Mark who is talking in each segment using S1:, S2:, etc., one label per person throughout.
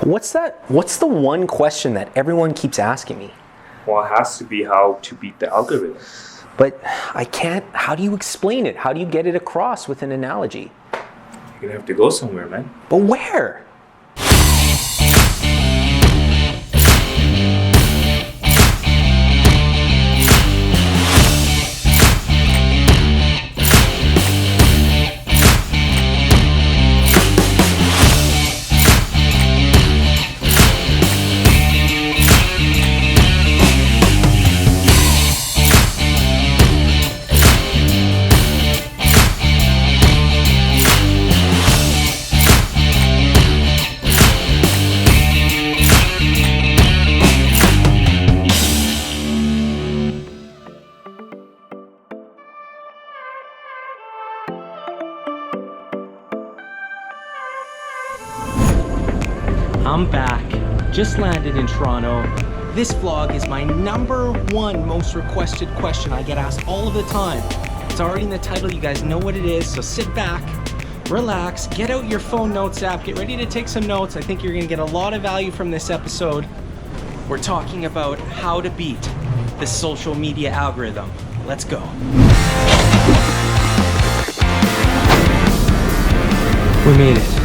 S1: What's the one question that everyone keeps asking me?
S2: Well, it has to be how to beat the algorithm.
S1: But I can't. How do you explain it? How do you get it across with an analogy?
S2: You're gonna have to go somewhere, man.
S1: But where?
S3: I'm back, just landed in Toronto. This vlog is my #1 most requested question I get asked all of the time. It's already in the title, you guys know what it is, so sit back, relax, get out your phone notes app, get ready to take some notes. I think you're gonna get a lot of value from this episode. We're talking about how to beat the social media algorithm. Let's go. We made it.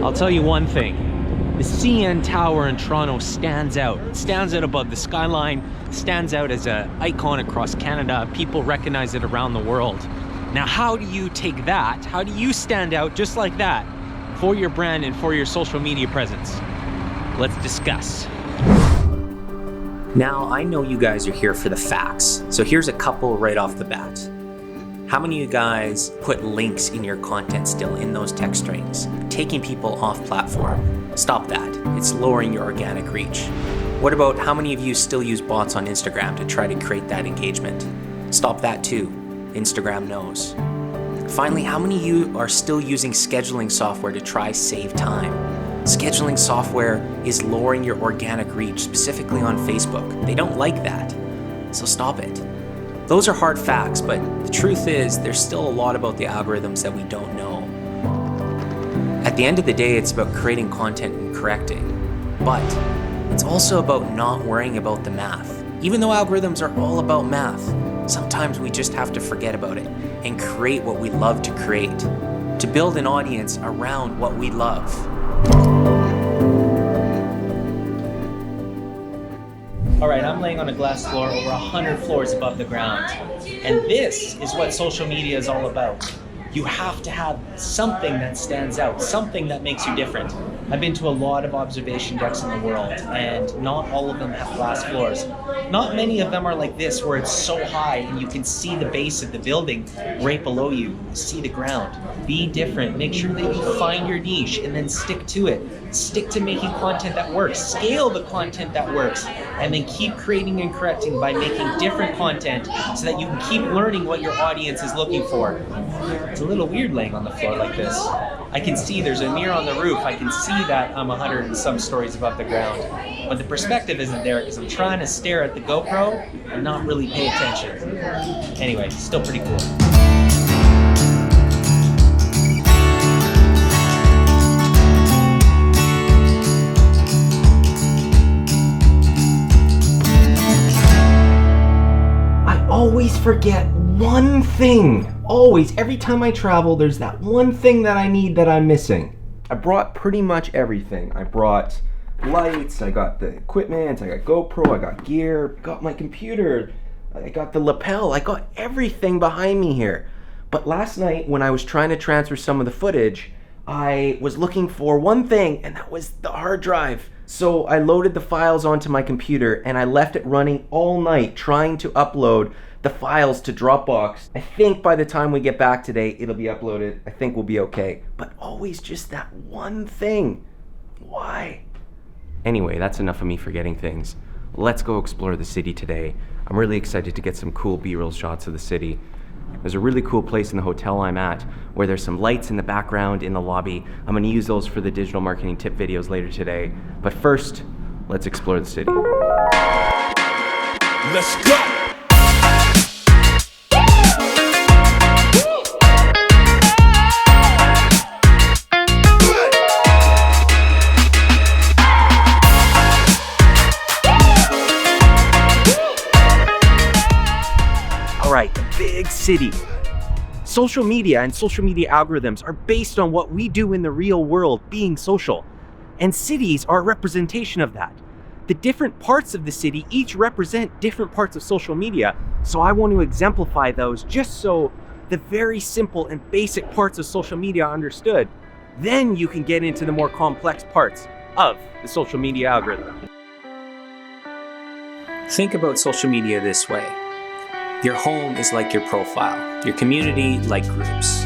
S3: I'll tell you one thing, the CN Tower in Toronto stands out. It stands out above the skyline, stands out as an icon across Canada. People recognize it around the world. Now, how do you take that? How do you stand out just like that for your brand and for your social media presence? Let's discuss.
S1: Now, I know you guys are here for the facts, so here's a couple right off the bat. How many of you guys put links in your content still in those text strings, taking people off platform? Stop that. It's lowering your organic reach. What about how many of you still use bots on Instagram to try to create that engagement? Stop that too. Instagram knows. Finally, how many of you are still using scheduling software to try save time? Scheduling software is lowering your organic reach, specifically on Facebook. They don't like that, so stop it. Those are hard facts, but the truth is there's still a lot about the algorithms that we don't know. At the end of the day, it's about creating content and correcting, but it's also about not worrying about the math. Even though algorithms are all about math, sometimes we just have to forget about it and create what we love to create, to build an audience around what we love.
S3: All right, I'm laying on a glass floor over 100 floors above the ground. And this is what social media is all about. You have to have something that stands out, something that makes you different. I've been to a lot of observation decks in the world, and not all of them have glass floors. Not many of them are like this, where it's so high and you can see the base of the building right below you, see the ground. Be different, make sure that you find your niche and then stick to it. Stick to making content that works, scale the content that works, and then keep creating and correcting by making different content so that you can keep learning what your audience is looking for. It's a little weird laying on the floor like this. I can see there's a mirror on the roof. I can see that I'm 100 and some stories above the ground. But the perspective isn't there because I'm trying to stare at the GoPro and not really pay attention. Anyway, still pretty cool. I always forget one thing. Always, every time I travel, there's that one thing that I need that I'm missing. I brought pretty much everything. I brought lights, I got the equipment, I got GoPro, I got gear, got my computer, I got the lapel, I got everything behind me here. But last night, when I was trying to transfer some of the footage, I was looking for one thing, and that was the hard drive. So I loaded the files onto my computer, and I left it running all night trying to upload the files to Dropbox. I think by the time we get back today, it'll be uploaded. I think we'll be okay. But always just that one thing. Why? Anyway, that's enough of me forgetting things. Let's go explore the city today. I'm really excited to get some cool B-roll shots of the city. There's a really cool place in the hotel I'm at where there's some lights in the background in the lobby. I'm gonna use those for the digital marketing tip videos later today. But first, let's explore the city.
S4: let's go.
S3: All right, the big city. Social media and social media algorithms are based on what we do in the real world, being social. And cities are a representation of that. The different parts of the city each represent different parts of social media. So I want to exemplify those just so the very simple and basic parts of social media are understood. Then you can get into the more complex parts of the social media algorithm.
S1: Think about social media this way. Your home is like your profile, your community like groups,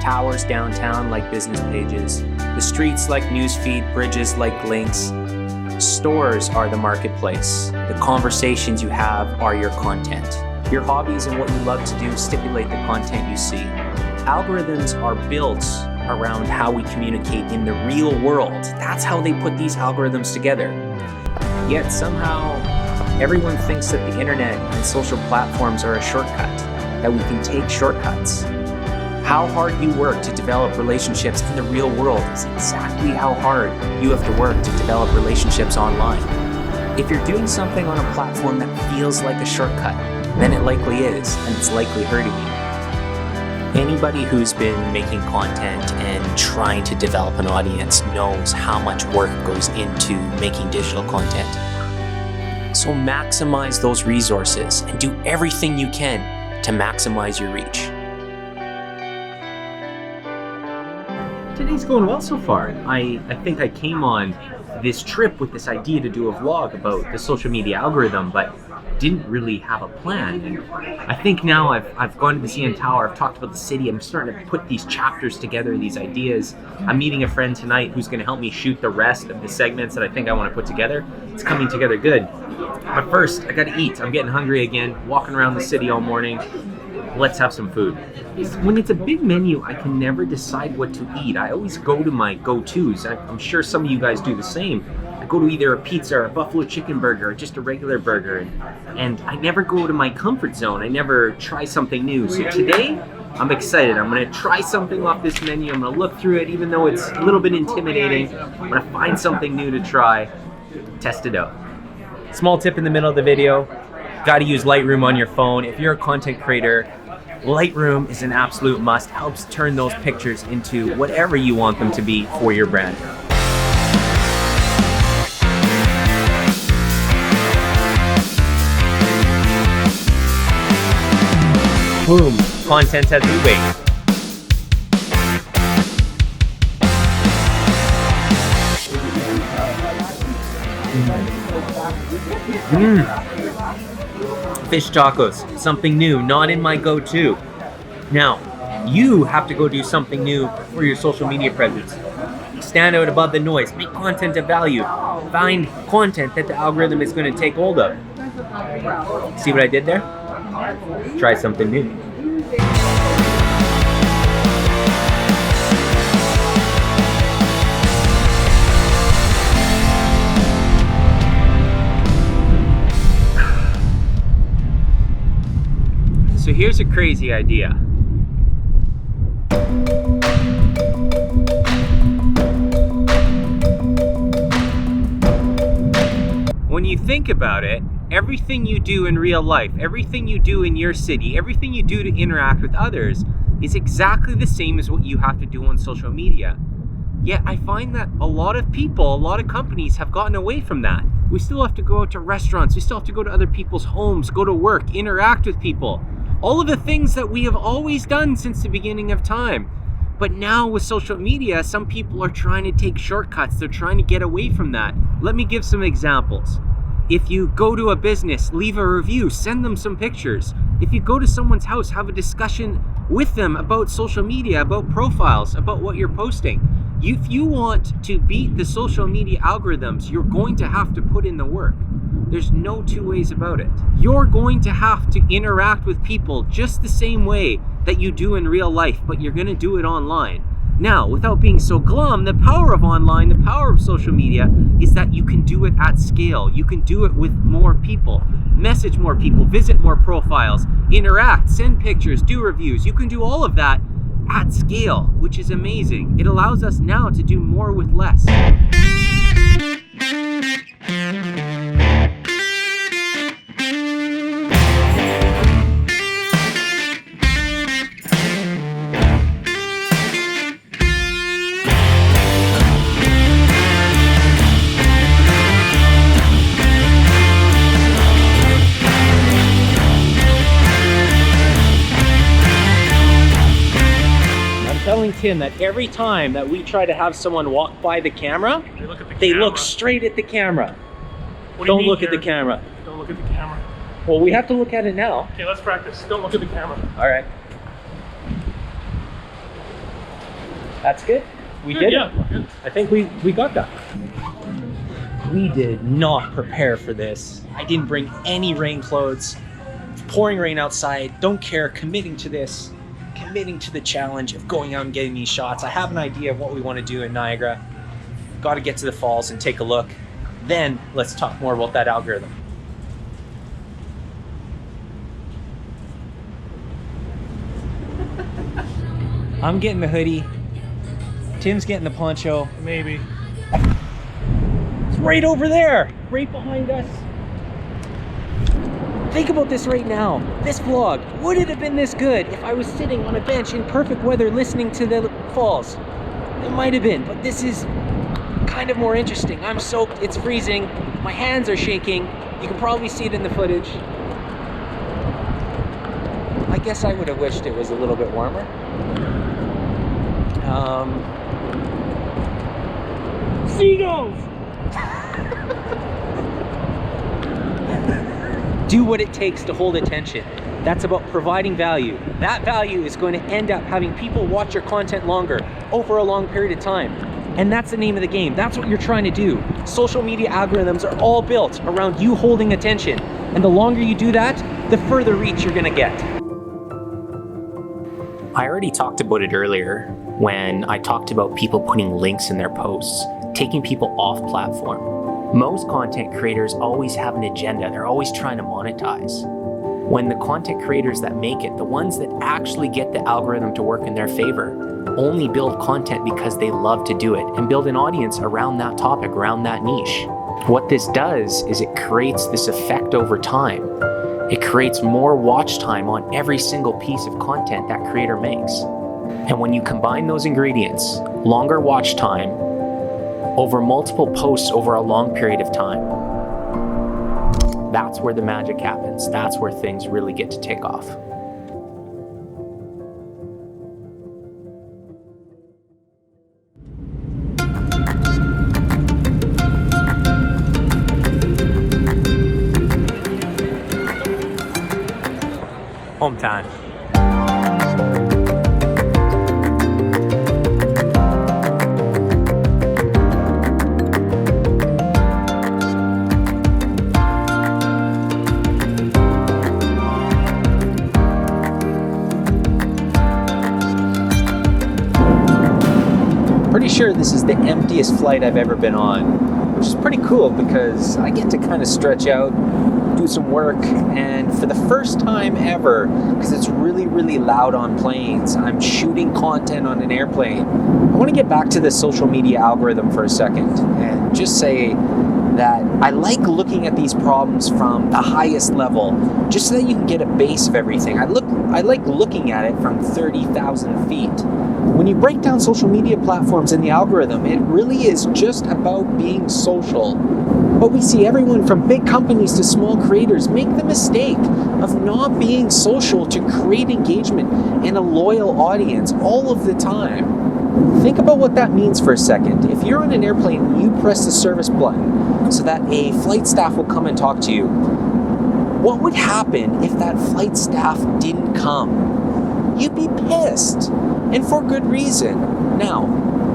S1: towers downtown like business pages, the streets like newsfeed, bridges like links. Stores are the marketplace. The conversations you have are your content. Your hobbies and what you love to do stipulate the content you see. Algorithms are built around how we communicate in the real world. That's how they put these algorithms together. Yet somehow, everyone thinks that the internet and social platforms are a shortcut, that we can take shortcuts. How hard you work to develop relationships in the real world is exactly how hard you have to work to develop relationships online. If you're doing something on a platform that feels like a shortcut, then it likely is, and it's likely hurting you. Anybody who's been making content and trying to develop an audience knows how much work goes into making digital content. So maximize those resources and do everything you can to maximize your reach.
S3: Today's going well so far. I think I came on this trip with this idea to do a vlog about the social media algorithm, but didn't really have a plan. And I think now I've gone to the CN Tower, I've talked about the city, I'm starting to put these chapters together, these ideas. I'm meeting a friend tonight who's gonna help me shoot the rest of the segments that I think I wanna put together. It's coming together good. But first, I gotta eat. I'm getting hungry again, walking around the city all morning. Let's have some food. When it's a big menu, I can never decide what to eat. I always go to my go-tos. I'm sure some of you guys do the same. I go to either a pizza or a buffalo chicken burger or just a regular burger. And I never go to my comfort zone. I never try something new. So today, I'm excited. I'm gonna try something off this menu. I'm gonna look through it, even though it's a little bit intimidating. I'm gonna find something new to try, test it out. Small tip in the middle of the video, gotta use Lightroom on your phone. If you're a content creator, Lightroom is an absolute must. Helps turn those pictures into whatever you want them to be for your brand. Boom, content as we wait. Fish tacos, something new, not in my go-to. Now, you have to go do something new for your social media presence. Stand out above the noise, make content of value, find content that the algorithm is going to take hold of. See what I did there? Try something new. So here's a crazy idea. When you think about it, everything you do in real life, everything you do in your city, everything you do to interact with others is exactly the same as what you have to do on social media. Yet I find that a lot of people, a lot of companies have gotten away from that. We still have to go out to restaurants, we still have to go to other people's homes, go to work, interact with people. All of the things that we have always done since the beginning of time. But now with social media, some people are trying to take shortcuts. They're trying to get away from that. Let me give some examples. If you go to a business, leave a review, send them some pictures. If you go to someone's house, have a discussion with them about social media, about profiles, about what you're posting. If you want to beat the social media algorithms, you're going to have to put in the work. There's no two ways about it. You're going to have to interact with people just the same way that you do in real life, but you're gonna do it online. Now, without being so glum, the power of online, the power of social media is that you can do it at scale. You can do it with more people.
S4: message more people, visit more profiles, interact, send pictures, do reviews. You can do all of that at scale, which is amazing. It allows us now to do more with less. Telling Tim that every time that we try to have someone walk by the camera, they look straight at the camera. Don't look at the camera.
S5: Don't look at the camera.
S4: Well, we have to look at it now.
S5: Okay, let's practice. Don't look at the camera.
S4: All right. That's good. We did
S5: Yeah,
S4: it.
S5: good.
S4: I think we got that. We did not prepare for this. I didn't bring any rain clothes. It's pouring rain outside. Don't care. Committing to this. Committing to the challenge of going out and getting these shots. I have an idea of what we want to do in Niagara. Got to get to the falls and take a look. Then let's talk more about that algorithm. I'm getting the hoodie. Tim's getting the poncho.
S5: Maybe.
S4: It's right over there, right behind us. Think about this right now. This vlog, would it have been this good if I was sitting on a bench in perfect weather listening to the falls? It might have been, but this is kind of more interesting. I'm soaked, it's freezing, my hands are shaking. You can probably see it in the footage. I guess I would have wished it was a little bit warmer. Seagulls! Do what it takes to hold attention. That's about providing value. That value is going to end up having people watch your content longer, over a long period of time. And that's the name of the game. That's what you're trying to do. Social media algorithms are all built around you holding attention. And the longer you do that, the further reach you're gonna get.
S1: I already talked about it earlier when I talked about people putting links in their posts, taking people off platform. Most content creators always have an agenda. They're always trying to monetize. When the content creators that make it, the ones that actually get the algorithm to work in their favor, only build content because they love to do it and build an audience around that topic, around that niche. What this does is it creates this effect over time. It creates more watch time on every single piece of content that creator makes. And when you combine those ingredients, longer watch time, over multiple posts over a long period of time, that's where the magic happens. That's where things really get to take off. Home time. Pretty sure this is the emptiest flight I've ever been on, which is pretty cool because I get to kind of stretch out, do some work, and for the first time ever, because it's really, really loud on planes, I'm shooting content on an airplane. I want to get back to the social media algorithm for a second and just say that I like looking at these problems from the highest level, just so that you can get a base of everything. I like looking at it from 30,000 feet. When you break down social media platforms in the algorithm, it really is just about being social. But we see everyone from big companies to small creators make the mistake of not being social to create engagement and a loyal audience all of the time. Think about what that means for a second. If you're on an airplane and you press the service button so that a flight staff will come and talk to you, what would happen if that flight staff didn't come? You'd be pissed, and for good reason. Now,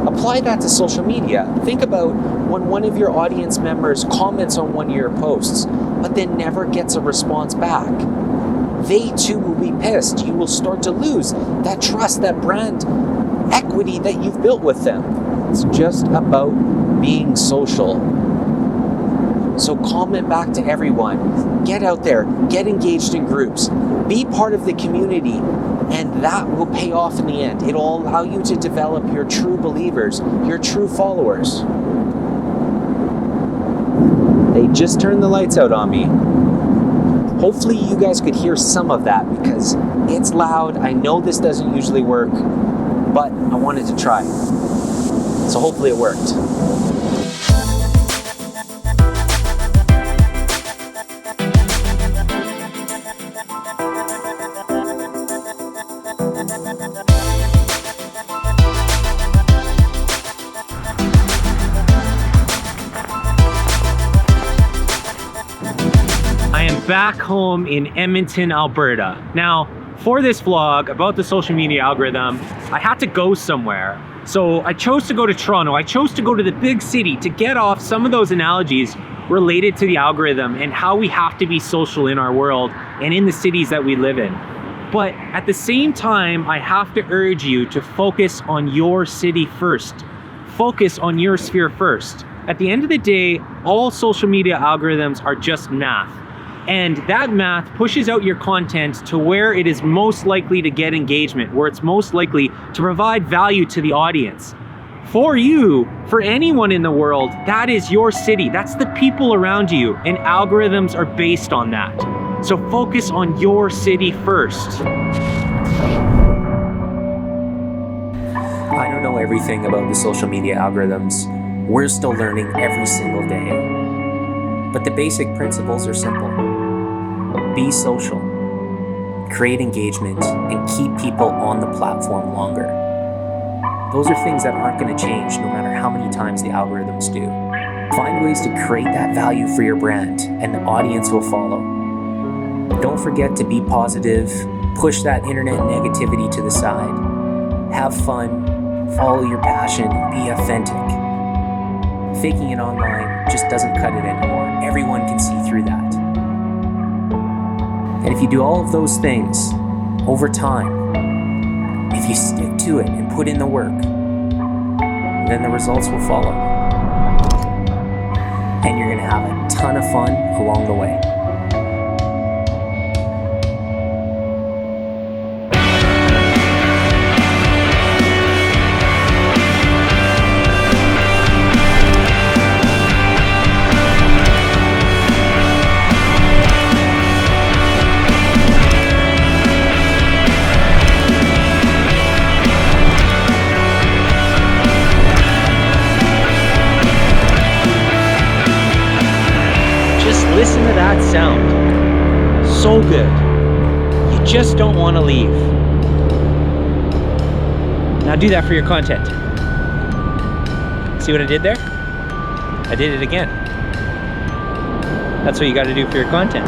S1: apply that to social media. Think about when one of your audience members comments on one of your posts, but then never gets a response back. They too will be pissed. You will start to lose that trust, that brand equity that you've built with them. It's just about being social.
S4: So comment back to everyone. Get out there, get engaged in groups, be part of the community, and that will pay off in the end. It'll allow you to develop your true believers, your true followers. They just turned the lights out on me. Hopefully you guys could hear some of that because it's loud. I know this doesn't usually work, but I wanted to try. So hopefully it worked. Back home in Edmonton, Alberta. Now, for this vlog about the social media algorithm, I had to go somewhere. So I chose to go to Toronto. I chose to go to the big city to get off some of those analogies related to the algorithm and how we have to be social in our world and in the cities that we live in. But at the same time, I have to urge you to focus on your city first. Focus on your sphere first. At the end of the day, all social media algorithms are just math. And that math pushes out your content to where it is most likely to get engagement, where it's most likely to provide value to the audience. For you, for anyone in the world, that is your city. That's the people around you, and algorithms are based on that. So focus on your city first.
S1: I don't know everything about the social media algorithms. We're still learning every single day. But the basic principles are simple. Be social, create engagement, and keep people on the platform longer. Those are things that aren't going to change no matter how many times the algorithms do. Find ways to create that value for your brand, and the audience will follow. Don't forget to be positive, push that internet negativity to the side, have fun, follow your passion, be authentic. Faking it online just doesn't cut it anymore. Everyone can see through that. And if you do all of those things over time, if you stick to it and put in the work, then the results will follow. And you're going to have a ton of fun along the way.
S4: Listen to that sound. So good. You just don't want to leave. Now do that for your content. See what I did there? I did it again. That's what you got to do for your content.